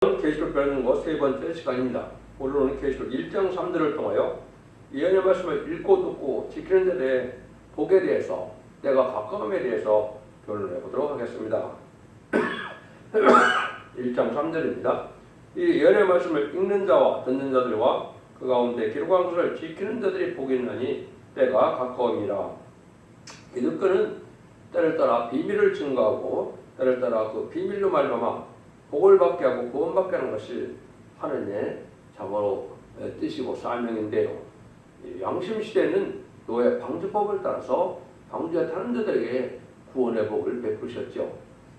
계시록 배우는 것 세 번째 시간입니다. 오늘은 계시록 1장 3절을 통하여 예언의 말씀을 읽고 듣고 지키는 데 대해 복에 대해서 때가 가까움에 대해서 변론해 보도록 하겠습니다. 1장 3절입니다. 이 예언의 말씀을 읽는 자와 듣는 자들과 그 가운데 기록한 것을 지키는 자들이 복이 있나니 때가 가까움이라. 기득권은 때를 따라 비밀을 증거하고 때를 따라 그 비밀로 말미암아 복을 받게 하고 구원받게 하는 것이 하느님의 자바로 뜻이고 사명인데요. 양심시대는 노예 방주법을 따라서 방주에 타는 자들에게 구원의 복을 베푸셨죠.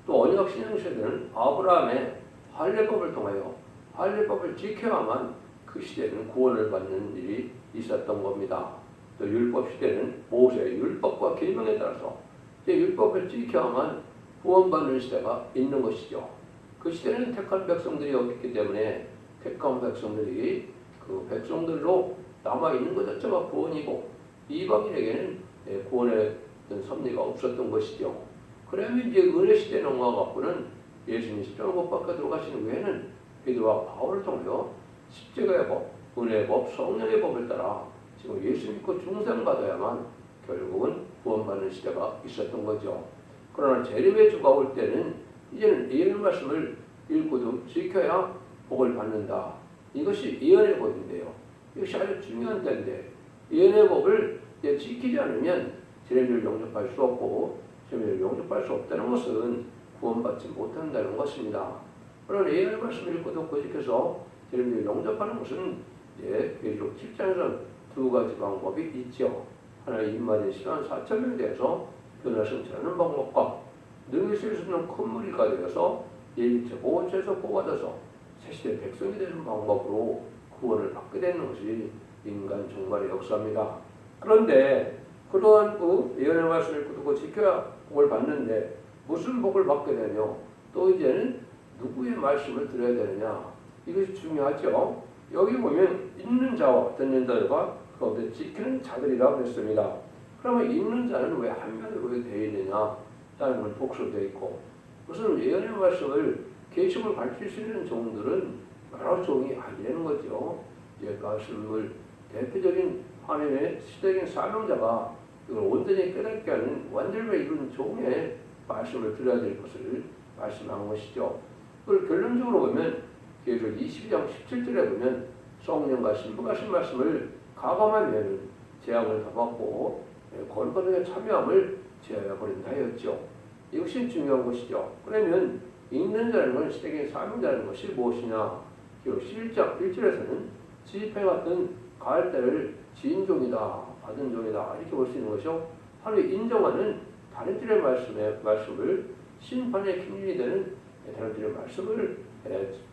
또 언약신앙시대는 아브라함의 할례법을 통하여 할례법을 지켜야만 그 시대는 구원을 받는 일이 있었던 겁니다. 또 율법시대는 모세의 율법과 계명에 따라서 율법을 지켜야만 구원받는 시대가 있는 것이죠. 그 시대는 택한 백성들이 없기 때문에 택한 백성들이 그 백성들로 남아있는 것 자체가 구원이고 이방인에게는 구원의 섭리가 없었던 것이죠. 그러면 이제 은혜 시대 넘어가고는 예수님 십자가 못 박혀 들어가신 후에는 베드로와 바울을 통하여 십자가의 법, 은혜의 법, 성령의 법을 따라 지금 예수 믿고 중생받아야만 결국은 구원받는 시대가 있었던 거죠. 그러나 재림의 주가 올 때는 이제는 예언의 말씀을 읽고도 지켜야 복을 받는다. 이것이 예언의 법인데요. 이것이 아주 중요한 때인데 예언의 법을 지키지 않으면 재림을 영접할 수 없고 재림을 영접할 수 없다는 것은 구원받지 못한다는 것입니다. 그러나 예언의 말씀을 읽고 듣고 지켜서 재림을 영접하는 것은 계시록 7장에서 두 가지 방법이 있죠. 하나의 입맞은 시간 4,000명에 대해서 변화 성취하는 방법과 능히 쓸 수 있는 큰 무리가 되어서 예비체 보호처에서 보호받아서 새시대 백성이 되는 방법으로 구원을 받게 되는 것이 인간 종말의 역사입니다. 그런데 그러한 예언의 말씀을 듣고 지켜야 복을 받는데 무슨 복을 받게 되며 또 이제는 누구의 말씀을 들어야 되느냐 이것이 중요하죠. 여기 보면 읽는 자와 듣는 자들과 그런데 지키는 자들이라고 했습니다. 그러면 읽는 자는 왜 한 면으로 되어 있느냐? 다른 건 복수되어 있고 무슨 예언의 말씀을 계시록을 가르칠 수 있는 종들은 여러 종이 아니라는 거죠. 말씀을 대표적인 하나님의 시대적인 사명자가 이걸 온전히 깨닫게 하는 완전히 이룬 종의 말씀을 들어야 될 것을 말씀한 것이죠. 그걸 결론적으로 보면 계시록 22장 17절에 보면 성령과 신부가 하신 말씀을 가감하면 재앙을 다 받고 거룩하게 참여함을 제어해버린다 하였죠. 이것이 중요한 것이죠. 그러면 읽는 자라는 건 시대적인 사명자라는 것이 무엇이냐? 11장 1절에서는 지휘패 같은 가을때를 지은 종이다, 받은 종이다 이렇게 볼 수 있는 것이요. 하나님 인정하는 다른 줄의 말씀을 심판의 기준이 되는 다른 줄의 말씀을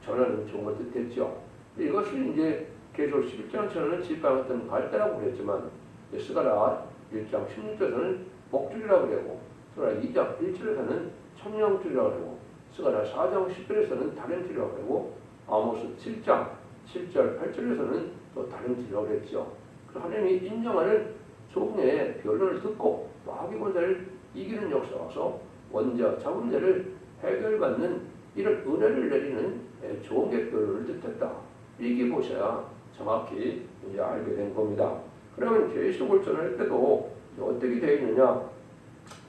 전하는 종을 뜻했죠. 이것을 이제 계속 11장처럼는 지휘패 같은 가을때라고 그랬지만 스가랴 1장 16절에서는 목줄이라고 그러고 스가랴 2장 1절에서는 청량줄이라고 그러고 스가랴 4장 10절에서는 다른 줄이라고 그러고 아모스 7장 7절 8절에서는 또 다른 줄이라고 그랬죠. 하나님이 인정하는 종의 변론을 듣고 마귀 자를 이기는 역사가 와서 원죄와 자문죄를 해결받는 이런 은혜를 내리는 종의 변론을 뜻했다. 이렇게 보셔야 정확히 이제 알게 된 겁니다. 그러면 계시록을 전할 때도 어떻게 되어 있느냐?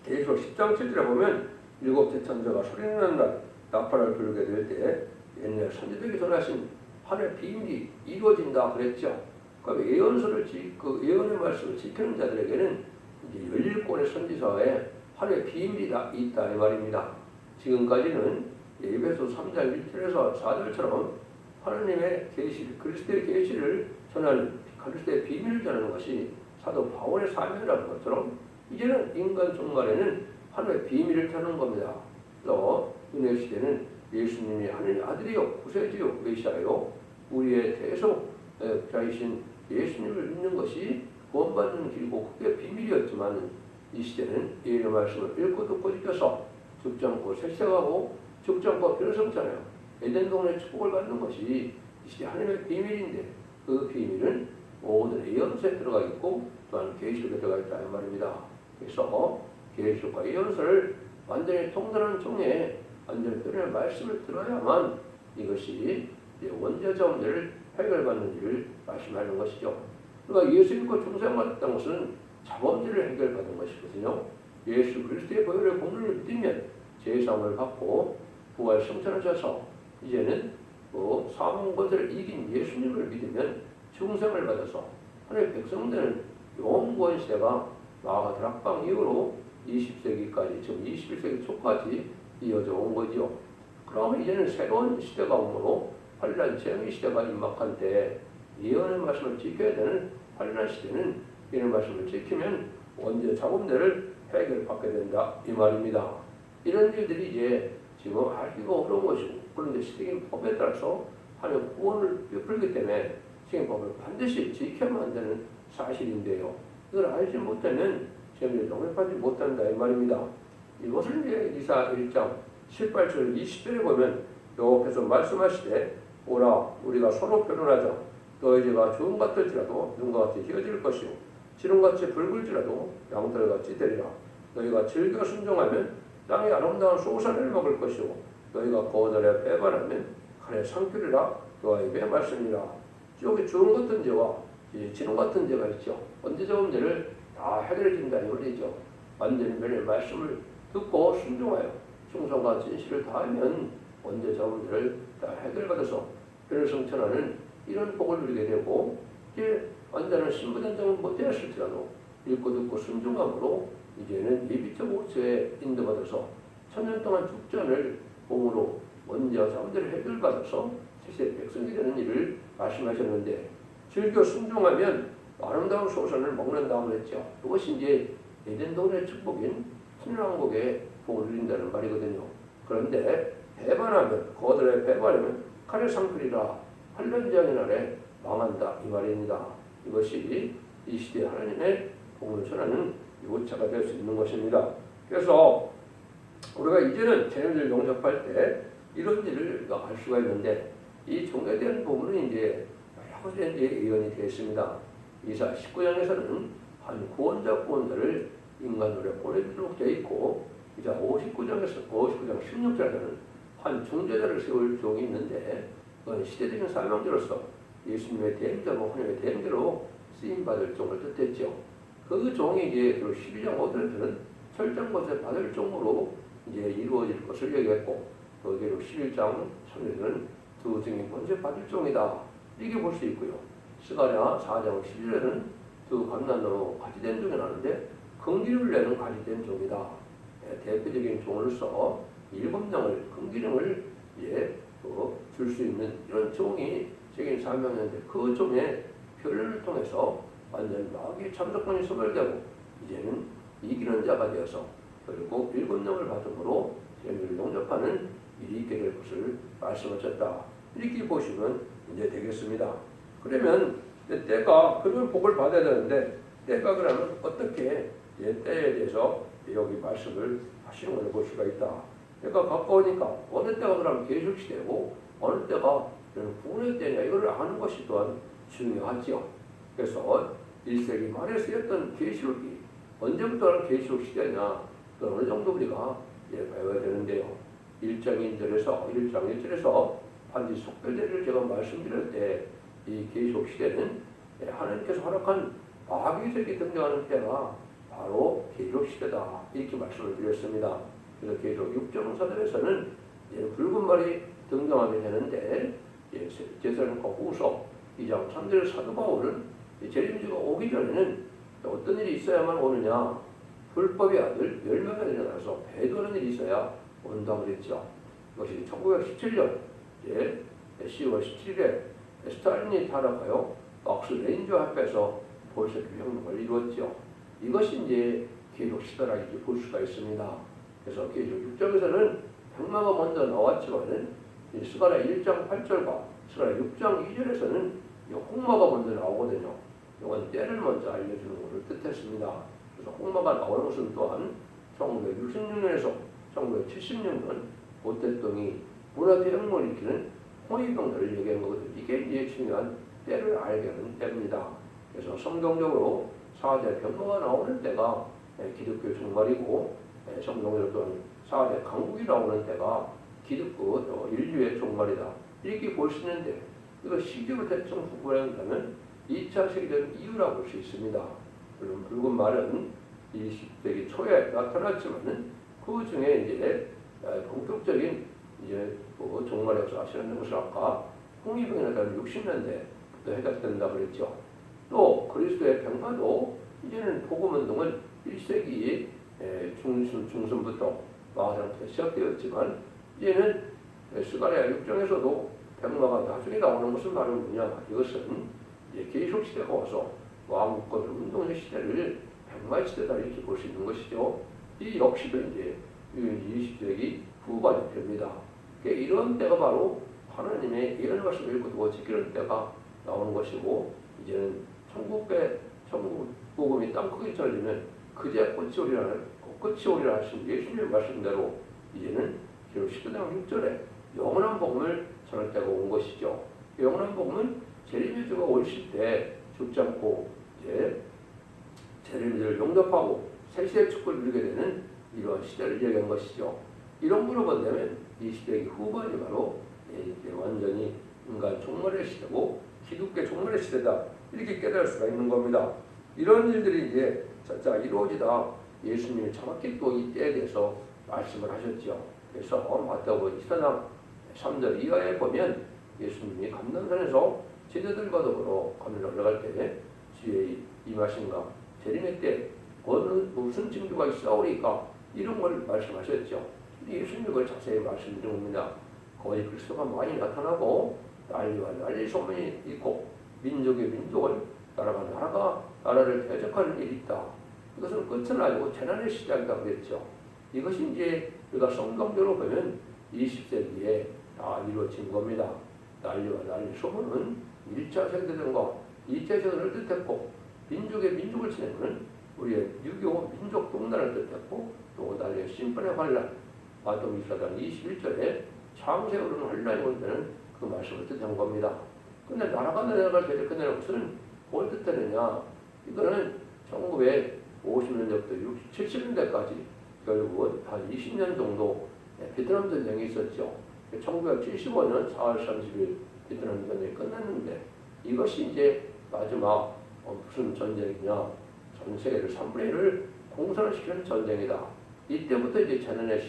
계시록 10장 7절에 보면 일곱째 천사가 소리내는 날 나팔을 불게 될 때 옛날 선지자에게 전하신 하나님의 비밀이 이루어진다 그랬죠. 그럼 예언서를 그 예언의 말씀을 지키는 자들에게는 이제 열릴권의 선지서에 하나님의 비밀이 있다 이 말입니다. 지금까지는 에베소 3장 1절에서 4절처럼 하나님의 계시, 그리스도의 계시를 전하는 그리스도의 비밀을 전하는 것이 사도 바울의 사명이라는 것처럼 이제는 인간 종말에는 하나님의 비밀을 전하는 겁니다. 또 은혜 시대는 예수님이 하나님의 아들이요 구세주요 메시아요 우리의 대속자이신 예수님을 믿는 것이 구원받는 길고 그게 비밀이었지만 이 시대는 예언의 말씀을 읽고 듣고 지켜서 죽지 않고 새세가고 죽지 않고 변성잖아요. 에덴 동네 축복을 받는 것이 이 시대 하나님의 비밀인데 그 비밀은 모든 예언서에 들어가 있고 또한 계시록에 들어가 있다는 말입니다. 그래서 계시록과 예언서를 완전히 통달하는 종의 완전히 변의 말씀을 들어야만 이것이 원죄자 문제를 해결받는 일을 말씀하는 것이죠. 그러니까 예수 믿고 중생받았다는 것은 자범죄를 해결받은 것이거든요. 예수 그리스도의 보혈의 공로를 믿으면 죄사함을 받고 부활 승천하셔서 이제는 사망 권세를 이긴 예수님을 믿으면 중생을 받아서 하나님의 백성 되는 영원구원 시대가 마가 다락방 이후로 20세기까지 지금 21세기 초까지 이어져 온 거죠. 그러면 이제는 새로운 시대가 오므로 환란 재앙의 시대가 임박한 때 예언의 말씀을 지켜야 되는 환란 시대는 이런 말씀을 지키면 원죄 자범죄를 해결받게 된다 이 말입니다. 이런 일들이 이제 지금 알기가 어려운 것이고 그런데 시대적인 법에 따라서 하나님 구원을 베풀기 때문에 시행법을 반드시 지켜야만 되는 사실인데요. 이걸 알지 못하면 시험을 용납하지 못한다 이 말입니다. 이것을 이제 이사 1장 7, 8절 20절에 보면 여호와께서 말씀하시되 오라 우리가 서로 변론하자 너희 죄가 주홍 같을지라도 눈과 같이 희어질 것이요 지름같이 붉을지라도 양털같이 되리라. 너희가 즐겨 순종하면 땅의 아름다운 소산을 먹을 것이요 너희가 거절해 배반하면 칼에 상추리라 너와 입에 말씀이라. 여기 주홍 같은 죄와 지름 같은 죄가 있죠. 원죄자 문제를 다 해결해 준다는 말이죠. 완전히 면의 말씀을 듣고 순종하여 충성과 진실을 다하면 원죄자 문제를 다 해결받아서 변을 성천하는 이런 복을 누리게 되고 이제 완전한 신부단장은 못되었을지라도 읽고 듣고 순종함으로 이제는 예비적 오처에 인도받아서 천년 동안 죽전을 몸으로 원죄와 문제를 해결받아서 세세 백성이 되는 일을 말씀하셨는데 즐겨 순종하면 아름다운 소선을 먹는다고 했죠. 이것이 이제 에덴 동의 축복인 신랑국의 복을 누린다는 말이거든요. 그런데 배반하면 거들에 배반하면 칼에 상풀이라 환란재앙의 날에 망한다 이 말입니다. 이것이 이 시대 하나님의 복을 전하는 요차가 될 수 있는 것입니다. 그래서 우리가 이제는 재능을 영접할 때 이런 일을 알 수가 있는데 이 종에 대한 부분은 이제 여러 가지 예언이 되어 있습니다. 이사 19장에서는 한 구원자를 인간으로 보내도록 되어 있고 이제 59장 16절에서는 한 중재자를 세울 종이 있는데 그건 시대적인 사명자로서 예수님의 대행자로 하나님의 대행자로 쓰임받을 종을 뜻했죠. 그 종이 이제 12장 5절에서는 철장 것을 받을 종으로 이제 이루어질 것을 얘기했고 거기로 11장 3절에서는 두 증인 권세 받을 종이다 이렇게 볼 수 있고요. 스가랴 4장 11절에는 두 감난으로 가지된 종이 나는데 긍기를 내는 가지된 종이다. 대표적인 종으로서 7명을 긍기령을 줄 수 있는 이런 종이 적인 사명이었는데 그 종의 표현을 통해서 완전 마귀의 참석권이 소멸되고 이제는 이기는 자가 되어서 결국 7명을 받음으로 재미를 용접하는 일이 있게 될 것을 말씀하셨다. 이렇게 보시면 이제 되겠습니다. 그러면 때가 그런 복을 받아야 되는데 때가 그러면 어떻게 때에 대해서 여기 말씀을 하시는 것을 볼 수가 있다. 때가 가까우니까 어느 때가 그러면 계속시되고 어느 때가 구원의 때냐 이걸 아는 것이 또한 중요하죠. 그래서 1세기 말에 쓰였던 계시록이 언제부터 계시록 시대냐 어느 정도 우리가 배워야 되는데요. 1장 1절에서 반드시 속별대를 제가 말씀드릴 때 이 계시록 시대는 하나님께서 허락한 마귀색이 등장하는 때가 바로 계시록 시대다 이렇게 말씀을 드렸습니다. 그래서 계시록 6장 4절에서는 붉은 말이 등장하게 되는데 제사장과 후서 2장 3절 사도 바울은 재림주가 오기 전에는 어떤 일이 있어야만 오느냐 불법의 아들 10명이 일어나서 배도하는 일이 있어야 온다고 그랬죠. 이것이 1917년 10월 17일에 스탈린이 타락하여 박스 레인저 앞에서 볼셰비키 혁명을 이루었죠. 이것이 이제 계속 시대라 이렇게 볼 수가 있습니다. 그래서 계속 6장에서는 백마가 먼저 나왔지만은 스가랴 1장 8절과 스가랴 6장 2절에서는 홍마가 먼저 나오거든요. 이건 때를 먼저 알려주는 것을 뜻했습니다. 그래서 홍마가 나오는 것은 또한 1966년에서 1976년 고대통이 문화대혁명을 일으키는 홍위병들을 얘기하는 거거든요. 이게 이제 중요한 때를 알게 하는 때입니다. 그래서 성경적으로 4대 변호가 나오는 때가 기독교 종말이고 성경적으로 또한 4대 강국이 나오는 때가 기독교 인류의 종말이다. 이렇게 볼 수 있는데 이거 시기로 대충 구분한다면 2차 세계대전 이유라고 볼 수 있습니다. 물론 붉은 말은 20세기 초에 나타났지만은 그 중에 이제 본격적인 이제 뭐 종말 역사 아시는 것을 아까 홍위병이 나타난 60년대부터 해결된다 그랬죠. 또 그리스도의 병마도 이제는 복음운동은 1세기 중순부터 마가상부터 시작되었지만 이제는 스가랴 6장에서도 병마가 나중에 나오는 것은 바로 뭐냐? 이것은 이제 계속 시대가 와서 왕국권 운동의 시대를 병마 시대다 이렇게 볼 수 있는 것이죠. 이 역시도 이제 20세기 후반이 됩니다. 이런 때가 바로 하나님의 예언의 말씀을 읽고 두고 지키는 때가 나오는 것이고 이제는 천국 복음이 땅크게 전리면 그제 꽃이 오리라 하신 예수님의 말씀대로 이제는 시대당 6절에 영원한 복음을 전할 때가 온 것이죠. 영원한 복음은 재림의 주가 오실 때 죽지 않고 이제 재림을 용접하고 새 시대의 축복을 누리게 되는 이러한 시대를 얘기한 것이죠. 이런 걸로 본다면 이 시대의 후반이 바로 이제 완전히 인간 종말의 시대고 기독교 종말의 시대다 이렇게 깨달을 수가 있는 겁니다. 이런 일들이 이제 진짜 이루어지다 예수님이 정확히 또 이 때에 대해서 말씀을 하셨죠. 그래서 마태복음 24장 3절 이하에 보면 예수님이 감람산에서 제자들과 더불어 하늘 올라갈 때 주의 임하신가 재림의 때 무슨 징조가 있사오리까 이런 걸 말씀하셨죠. 예수님이 그걸 자세히 말씀드린 겁니다. 거의 그리스도가 많이 나타나고 난리와 난리 소문이 있고 민족의 민족을 나라가 나라가 나라를 대적하는 일이 있다. 이것은 끝은 아니고 재난의 시작이라고 그랬죠. 이것이 이제 우리가 성경대로 보면 20세기에 다 이루어진 겁니다. 난리와 난리 소문은 1차 세계대전과 2차 세계대전을 뜻했고 민족의 민족을 지내는 우리의 유교 민족 동단을 뜻했고 또 난리의 심판의 환란 마태복음 24장 21절에 창세에 오르는 환란이 온다는 그 말씀을 뜻한 겁니다. 근데 나라가 나라를 대적하는 것은 뭘 뜻하느냐? 이거는 1950년대부터 70년대까지 결국은 한 20년 정도 베트남 전쟁이 있었죠. 1975년 4월 30일 베트남 전쟁이 끝났는데 이것이 이제 마지막 무슨 전쟁이냐? 전 세계를 3분의 1을 공산화시키는 전쟁이다. 이때부터 이제 재난의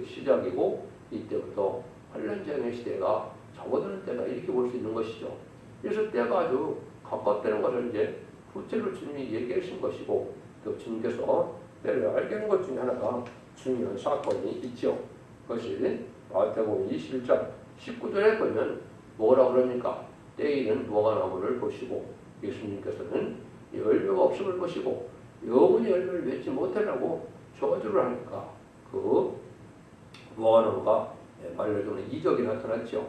시작이고 이때부터 환란장의 시대가 접어드는 때다 이렇게 볼 수 있는 것이죠. 그래서 때가 아주 가깝다는 것을 이제 구체로 주님이 얘기하신 것이고 또 주님께서 때를 알게 하는 것 중에 하나가 중요한 사건이 있죠. 그것이 마태복음 21장 19절에 보면 뭐라고 그럽니까? 때에는 무화과 나무를 보시고 예수님께서는 열매가 없음을 보시고 영원히 열매를 맺지 못하라고 저주를 하니까 그 무화과 나무가 말려주는 이적이 나타났죠.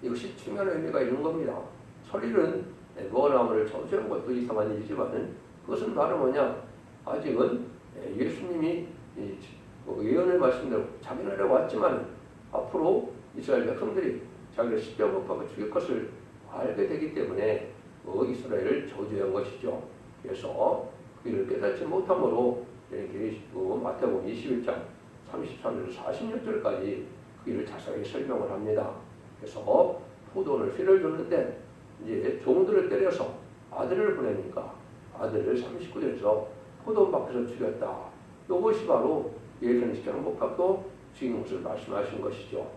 이것이 중요한 의미가 있는 겁니다. 설일은 무화과 나무를 저주한 것도 이상한 일이지만 그것은 바로 뭐냐? 아직은 예수님이 예언의 말씀대로 자기 나라에 왔지만 앞으로 이스라엘 백성들이 자기를 십자가 못 박아 죽일 것을 알게 되기 때문에 이스라엘을 저주한 것이죠. 그래서 그 일을 깨닫지 못함으로 마태복음 21장 33절에서 46절까지 그 일을 자세히 설명을 합니다. 그래서 포도원을 씨를 줬는데 이제 종들을 때려서 아들을 보내니까 아들을 39절에서 포도원 밖에서 죽였다. 이것이 바로 예수님 십자가 못 박고 죽인 것을 말씀하신 것이죠.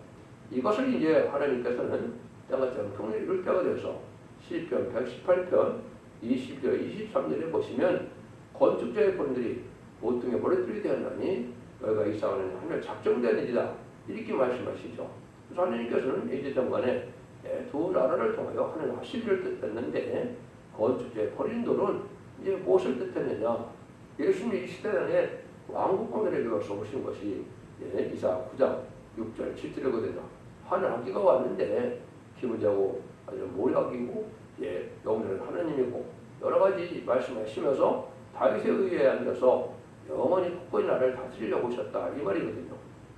이것을 이제 하나님께서는 때가 정통을 이룰 때가 돼서 시편 118편 20절 23절에 보시면 건축자의 본들이 모퉁이에 버려뜨리게 되었나니 너희가 이사하는 하늘 작정된 일이다 이렇게 말씀하시죠. 그래서 하나님께서는 이제전간에 두 나라를 통하여 하늘 하시리를 뜻했는데 건축자의 버린 돌은 이제 무엇을 뜻했느냐? 예수님이 이 시대에 왕국권을 이루어서 오신 것이 이사 9장 6절 7절이거든요. 하늘 아기가 왔는데 기분 자고 아주 모략이고 영원한 하나님이고 여러 가지 말씀하시면서 다윗의 의에 앉아서 영원히 굳건히 나라를 다스리려고 오셨다 이 말이거든요.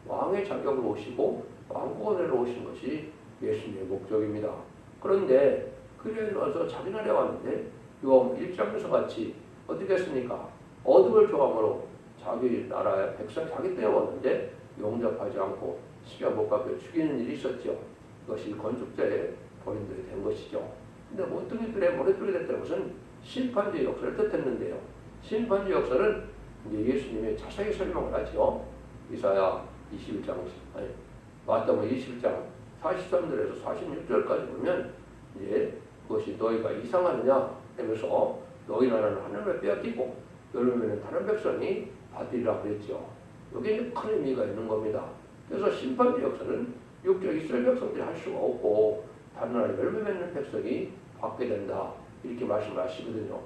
왕의 자격으로 오시고 왕국원으로 오신 것이 예수님의 목적입니다. 그런데 그래 와서 자기 나라에 왔는데 요한 1장에서 같이 어떻게 했습니까? 어둠을 좋아함으로 자기 나라의 백성 자기 때문에 왔는데 용접하지 않고 십자가 못 박혀 죽이는 일이 있었죠. 그것이 건축자의 본인들이 된 것이죠. 근데 모퉁이들의 머릿돌이 됐다는 것은 심판주의 역사를 뜻했는데요. 심판주의 역사는 이제 예수님이 자세히 설명을 하죠. 이사야 21장, 마태복음 21장 43절에서 46절까지 보면 이제 그것이 너희가 이상하느냐 하면서 너희 나라는 하늘을 빼앗기고 여름에는 다른 백성이 받으리라 그랬죠. 여기에 큰 의미가 있는 겁니다. 그래서 심판주의 역사는 육적 이스라엘 백성들이 할 수가 없고 다른 나라 열매 맺는 백성이 받게 된다 이렇게 말씀하시거든요.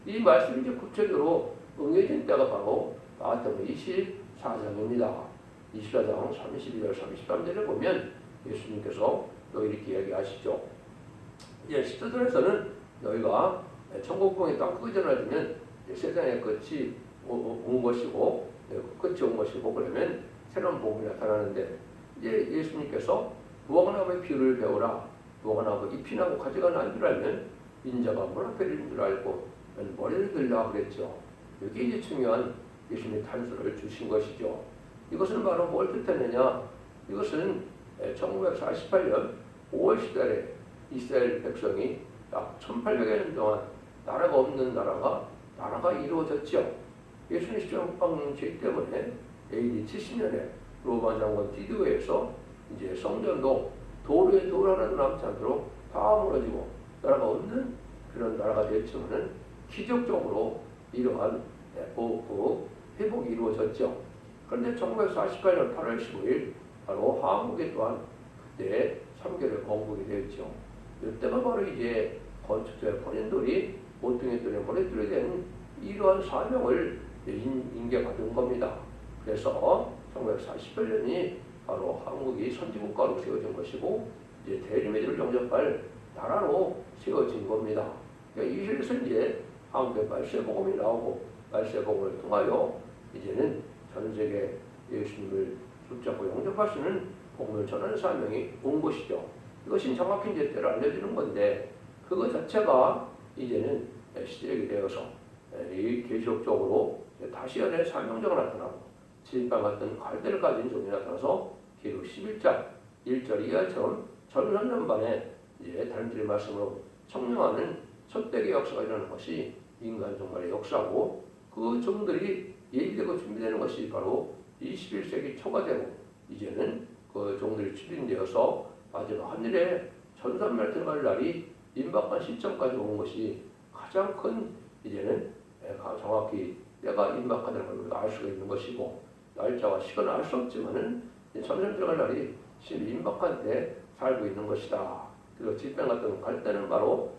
이 말씀이 이제 구체적으로 응해진 때가 바로 마태복음 24장입니다. 24장 32절 33절에 보면 예수님께서 또 이렇게 이야기하시죠. 이제 10절에서는 너희가 천국봉이 땅 크게 전해지면 세상의 끝이 온 것이고 끝이 온 것이고 그러면 새로운 복음이 나타나는데 이제 예수님께서 무화과나무의 비유를 배우라. 무화과나무 잎이 나고 가지가 난 줄 알면 인자가 문 앞에 있는 줄 알고 머리를 들라 그랬죠. 여기 이제 중요한 예수님의 단서를 주신 것이죠. 이것은 바로 뭘 뜻했느냐? 이것은 1948년 5월 10달에 이스라엘 백성이 약 1800여 년 동안 나라가 없는 나라가 이루어졌죠. 예수님 십자가의 죄 때문에 AD 70년에 로마 장군 디도에서 이제 성전도 도로에 돌 하나도 남지 않도록 다 무너지고 나라가 없는 그런 나라가 됐지만은 기적적으로 이러한 회복이 이루어졌죠. 그런데 1948년 8월 15일 바로 한국에 또한 그때 3개월 건국이 되었죠. 이때가 바로 이제 건축자의 본인들이 모퉁이돌에 머릿돌이 된 이러한 사명을 인계받은 겁니다. 그래서 1948년이 바로 한국이 선진국가로 세워진 것이고 이제 대리매들을 영접할 나라로 세워진 겁니다. 그러니까 이래서 이제 한국에 말세복음이 나오고 말세복음을 통하여 이제는 전 세계 예수님을 붙잡고 영접할 수 있는 복음을 전하는 사명이 온 것이죠. 이것이 정확히 이제 때를 알려주는 건데 그것 자체가 이제는 시작이 되어서 이 계시록적으로 다시 연의 사명자가 나타나고 지금과 같은 갈대를 가진 종이 나타나서 기록 11장 1절 이하처럼 전산전반에 이제 다른들의 말씀으로 청명하는 첫대의 역사가 일어나는 것이 인간 종말의 역사고 그 종들이 예비되고 준비되는 것이 바로 21세기 초가 되고 이제는 그 종들이 출린되어서 마지막 하늘에 전산말 들어갈 날이 임박한 시점까지 온 것이 가장 큰 이제는 정확히 때가 임박하다는 걸 우리가 알 수가 있는 것이고 날짜와 시간을 알 수 없지만은 전산 들어갈 날이 지금 임박한 때 살고 있는 것이다. 그리고 집행 같은 갈 때는 바로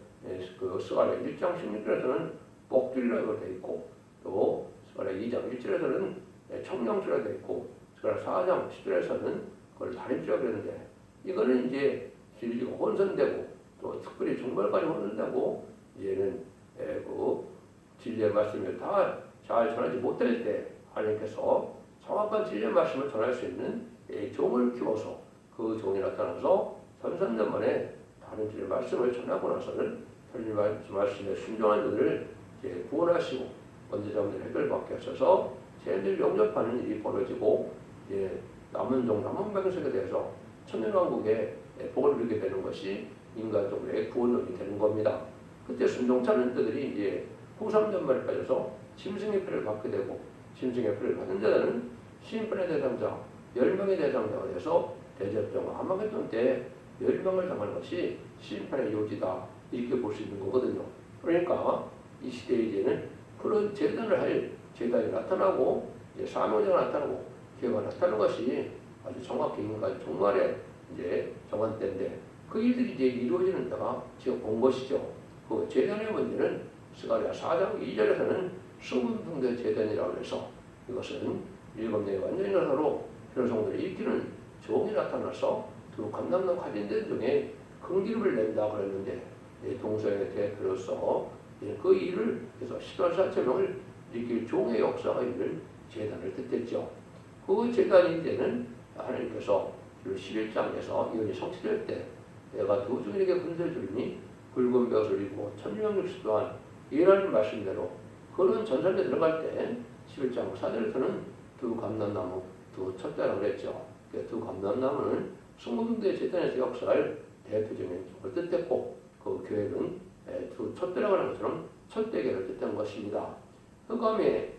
그 스가랴 1장 16절에서는 복줄이라고 되어 있고 또 스가랴 2장 1절에서는 청량줄이라고 되어 있고 스가랴 4장 10절에서는 그걸 다림줄이라고 그랬는데 이거는 이제 진리가 혼선되고 또 특별히 중발까지 혼선되고 이제는 그 진리의 말씀을 다 잘 전하지 못할 때 하나님께서 정확한 진리의 말씀을 전할 수 있는 종을 키워서 그 종이 나타나서 선선년 만에 다른 진리의 말씀을 전하고 나서는 하나님 말씀에 순종한 자들을 구원하시고 언제자분들 해결받게 하셔서 쟤들 영접하는 일이 벌어지고 남은 종 남은 백성에 대해서 천년왕국에 복을 누리게 되는 것이 인간적으로의 구원론이 되는 겁니다. 그때 순종차는 자들이 이제 후삼전말에 빠져서 짐승의 표를 받게 되고 짐승의 표를 받은 자들은 심판의 대상자, 멸망의 대상자가 돼서 대접정과 아마겟돈 때 멸망을 당하는 것이 심판의 요지다 이렇게 볼 수 있는 거거든요. 그러니까 이 시대에 이제는 그런 재단을 할 재단이 나타나고 사명자가 나타나고 기회가 나타나는 것이 아주 정확히 인간 종말에 이제 정한 때인데 그 일들이 이제 이루어지는 때가 지금 온 것이죠. 그 재단의 문제는 스가랴 4장 2절에서는 수문등대 재단이라고 해서 이것은 일곱 명의 완전히 나사로 별성들을 일으키는 종이 나타나서 두 감남남 가진된 중에 금기름을 낸다 그랬는데 동서의 대표로서 그 일을 그래서 14,000명을 일으킬 종의 역사가 있는 재단을 뜻했죠. 그 재단이 이제는 하나님께서 11장에서 이혼이 성취될 때 내가 두 종에게 군대를 주리니 붉은 벼슬을 입고 천명육수 또한 이라는 말씀대로 그런 전선에 들어갈 때 11장 4절에서는 두 감람나무 두 첫째라고 그랬죠. 두 감람나무는 승공대 재단에서 역사할 대표적인 걸 뜻했고 그 교회는 첫대라고 하는 것처럼 첫대교를 뜻한 것입니다. 흑암의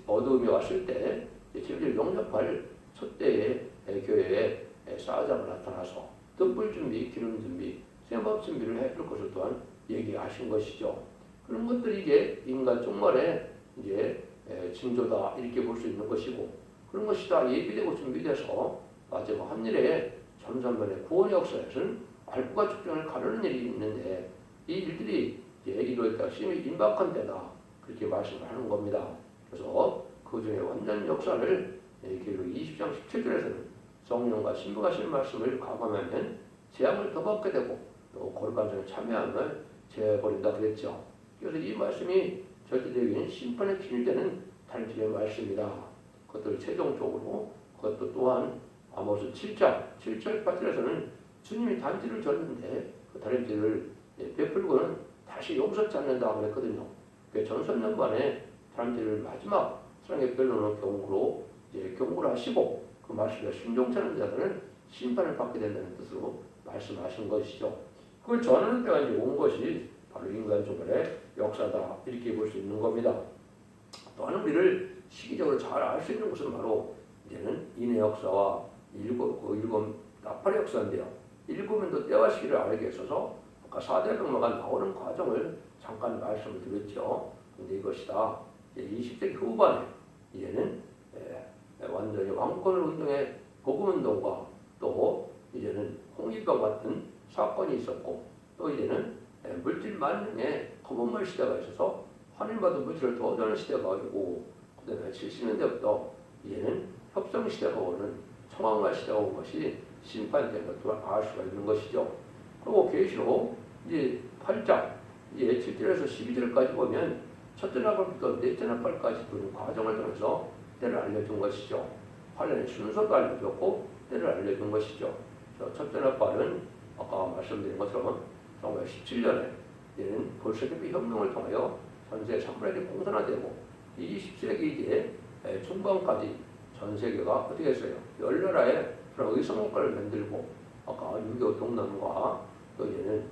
어두움이 왔을 때 진리를 용접할 첫대의 교회에 사자가 나타나서 등불 준비, 기름 준비, 생밥 준비를 해줄 것을 또한 얘기하신 것이죠. 그런 것들이 이제 인간 종말에 이제 징조다 이렇게 볼 수 있는 것이고 그런 것이 다 예비되고 준비돼서 마지막 한일에 전산면의 구원의 역사에서는 알구가 축전을 가르는 일이 있는데 이 일들이 이제 이럴 때가 심히 임박한 때다 그렇게 말씀을 하는 겁니다. 그래서 그 중에 완전 역사를 계시록 20장 17절에서는 성령과 신부가 하신 말씀을 가감하면 재앙을 더 받게 되고 또 거룩한 참여함을 제해버린다 그랬죠. 그래서 이 말씀이 절대적인 심판의 기일되는 단일의 말씀이다. 그것들 최종적으로 그것도 또한 아모스 7장 7절 8절에서는 주님이 단지를 졌는데 그 단지를 베풀고는 다시 용서치 않는다 그랬거든요. 그 전선년반에 단지를 마지막 사랑의 변론을 경고로 이제 경고를 하시고 그 말씀에 순종치 않는 자들은 심판을 받게 된다는 뜻으로 말씀하신 것이죠. 그걸 전하는 때가 이제 온 것이 바로 인간 종말의 역사다 이렇게 볼 수 있는 겁니다. 또한 우리를 시기적으로 잘 알 수 있는 것은 바로 이제는 인의 역사와 일곱 나팔의 역사인데요. 일곱면도 때와 시기를 알게 있어서 아까 4대 병마가 나오는 과정을 잠깐 말씀을 드렸죠. 근데 이것이다. 이제 20세기 후반에 이제는 완전히 왕권을 운동의 복음운동과 또 이제는 홍익과 같은 사건이 있었고 또 이제는 물질 만능의 커먼말 시대가 있어서 환인받은 물질을 더 얻는 시대가 오고 그 다음에 70년대부터 이제는 협정 시대가 오는 청왕말 시대가 온 것이 심판된 것도 알 수가 있는 것이죠. 그리고 계시록 이제 8장 이제 7절에서 12절까지 보면 첫째 나팔부터 넷째 나팔까지 두는 과정을 통해서 때를 알려준 것이죠. 관련의 순서도 알려줬고 때를 알려준 것이죠. 첫째 나팔은 아까 말씀드린 것처럼 17년에 이제는 볼셰비크 혁명을 통하여 전세 3분의 1이 공산화되고 20세기 이제 중반까지 전 세계가 어떻게 했어요? 열나라의 그런 의성국가를 만들고 아까 6.25 동남과 또 이제는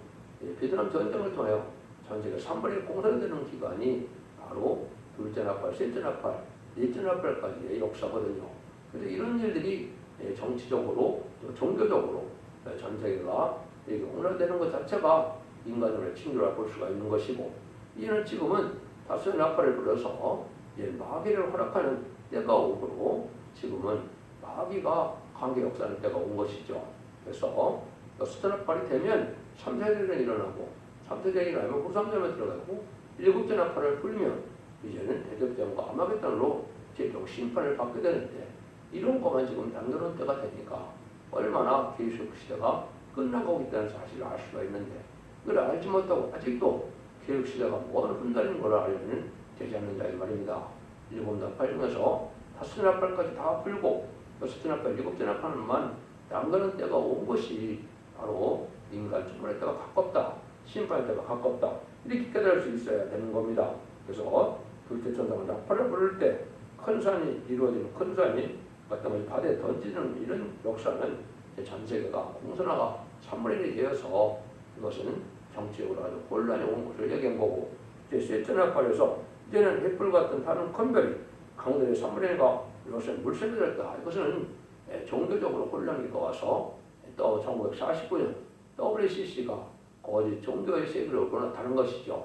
베트남 전쟁을 통하여 전 세계 3분의 1 공산화되는 기간이 바로 둘째 나팔, 셋째 나팔, 넷째 나팔까지의 역사거든요. 그래서 이런 일들이 정치적으로 또 종교적으로 전 세계가 공산화되는 것 자체가 인간을 징조라 볼 수가 있는 것이고 이는 지금은 다수의 나팔을 불러서 마귀를 허락하는 때가 오므로 지금은 마귀가 관계 역사하는 때가 온 것이죠. 그래서 여섯째 나팔이 되면 3세대전이 일어나고 3세대전이 일어나면 후삼전에 들어가고 일곱째 나팔을 불면 이제는 대적전과 아마겟돈으로 최종 심판을 받게 되는데 이런 것만 지금 남겨놓은 때가 되니까 얼마나 계시록 시대가 끝나가고 있다는 사실을 알 수가 있는데 그걸 알지 못하고 아직도 계시록 시대가 뭐하는 흠달린 걸 알면 되지 않는 자의 말입니다. 일곱 나팔 중에서 다섯 나팔까지 다 불고 여섯째 나팔, 일곱째 나팔만 남겨놓은 때가 온 것이 바로 인간 충분의 때가 가깝다. 심판의 때가 가깝다. 이렇게 깨달을 수 있어야 되는 겁니다. 그래서 둘째 천상을 나팔을 부를 때 큰 산이 이루어지는 큰 산이 어떤 것이 바다에 던지는 이런 역사는 전 세계가 공산화가 3분의 1이 되어서 이것은 정치적으로 아주 혼란이 온 것을 얘기한 거고 이제 셋째 나팔에서 이제는 햇불 같은 타는 큰 별이 강들의 3분의 1가 이것은 물색이 됐다. 이것은 종교적으로 혼란이 와서 또 1949년 WCC가 거짓 종교의 세계를 나타낸 것이죠.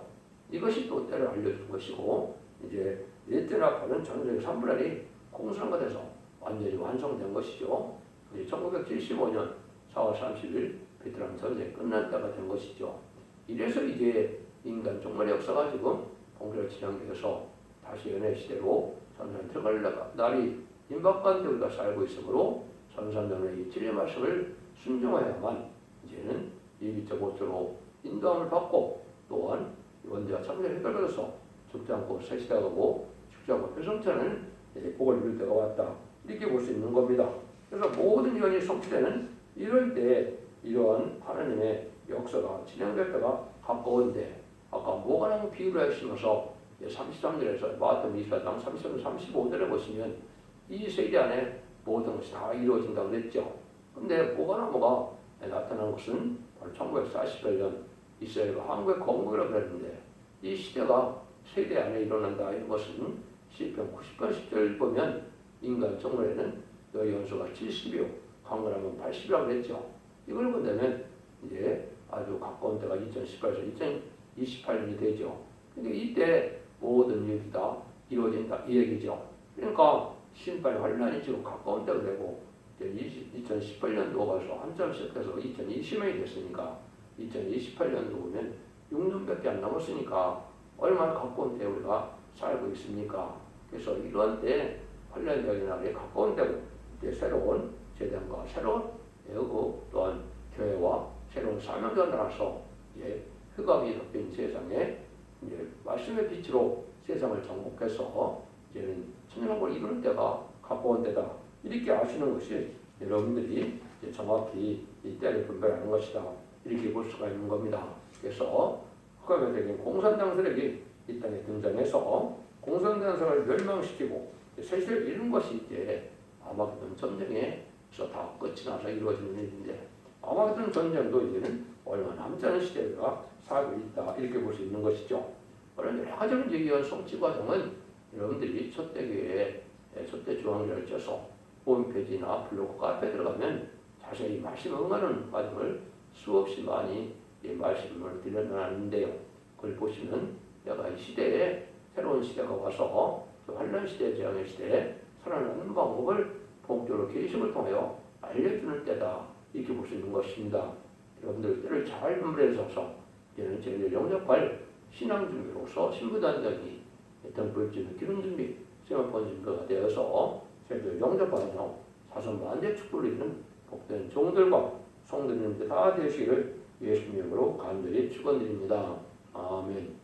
이것이 또 때를 알려준 것이고 이제 넷째 나팔은 전 세계 3분의 1이 공산화가 돼서 완전히 완성된 것이죠. 1975년 4월 30일 베트남 전쟁이 끝난 때가 된 것이죠. 이래서 이제 인간 종말의 역사가 지금 본격적으로 진행되어서 다시 연애 시대로 전산 들어갈 날이 임박한 데 우리가 살고 있으므로 전산전의 이 진리의 말씀을 순종해야만 이제는 예비적 모습으로 인도함을 받고 또한 원죄와 참전을 해결해서 죽지 않고 새 시대가 오고 죽지 않고 회성체는 복을 이룰 때가 왔다. 이렇게 볼 수 있는 겁니다. 그래서 모든 연이 성취되는 이럴 때 이러한 하나님의 역사가 진행될 때가 가까운데 아까 모가랑 비유를 하시면서 33절에서 마태복음 24장 33, 35절에 보시면 이 세대 안에 모든 것이 다 이루어진다고 그랬죠. 근데 뭐가 나타난 것은 바로 1948년 이스라엘과 한국의 건국이라고 그랬는데 이 시대가 세대 안에 일어난다. 이런 것은 시편 90편 10절 보면 인간 정월에는 너희 연수가 70이요 강건하면 80이라고 했죠. 이걸 본다면 이제 아주 가까운 때가 2018에서 2028년이 되죠. 근데 이때 모든 일이 다 이루어진다 이 얘기죠. 그러니까 신발 환란이 지금 가까운 때가 되고 2018년도 가서 한참 시작해서 2020년이 됐으니까 2028년도 보면 6년밖에 안 남았으니까 얼마나 가까운 때 우리가 살고 있습니까? 그래서 이런 때 환란적인 날에 가까운 때고 이제 새로운 재단과 새로운 또한 교회와 새로운 사명자가 나서 이제 흑암이 덮인 세상에 이제 말씀의 빛으로 세상을 정복해서 이제는 천년왕국을 이루는 때가 가까운 때다. 이렇게 아시는 것이 여러분들이 이제 정확히 이 때를 분별하는 것이다. 이렇게 볼 수가 있는 겁니다. 그래서 흑암의 세계인 공산당 세력이 이 땅에 등장해서 공산당 세력을 멸망시키고 세세를 이룬 것이 이제 아마겟돈 전쟁에서 다 끝이 나서 이루어지는 일인데 아마겟돈 전쟁도 이제는 얼마 남지 않은 시대가 살고 있다. 이렇게 볼 수 있는 것이죠. 그런 여러 가지 이런 성취 과정은 여러분들이 첫대교회 첫대 중앙회를 쪄서 홈페이지나 블로그 카페에 들어가면 자세히 말씀 응하는 과정을 수없이 많이 말씀을 드려놨는데요. 그걸 보시면 내가 이 시대에 새로운 시대가 와서 환란 시대, 재앙의 시대에 살아나는 방법을 본격적으로 계시를 통하여 알려주는 때다. 이렇게 볼 수 있는 것입니다. 여러분들 때를 잘 분별해서 이제는 제일 영접할 신앙 준비로서 신부단장이 등불주는 기름 준비, 세마폰 준비가 되어서 제대로 영접하여 사선 만대 축복을 이루는 복된 종들과 성도님들 다 되시기를 예수님으로 간절히 축원드립니다. 아멘.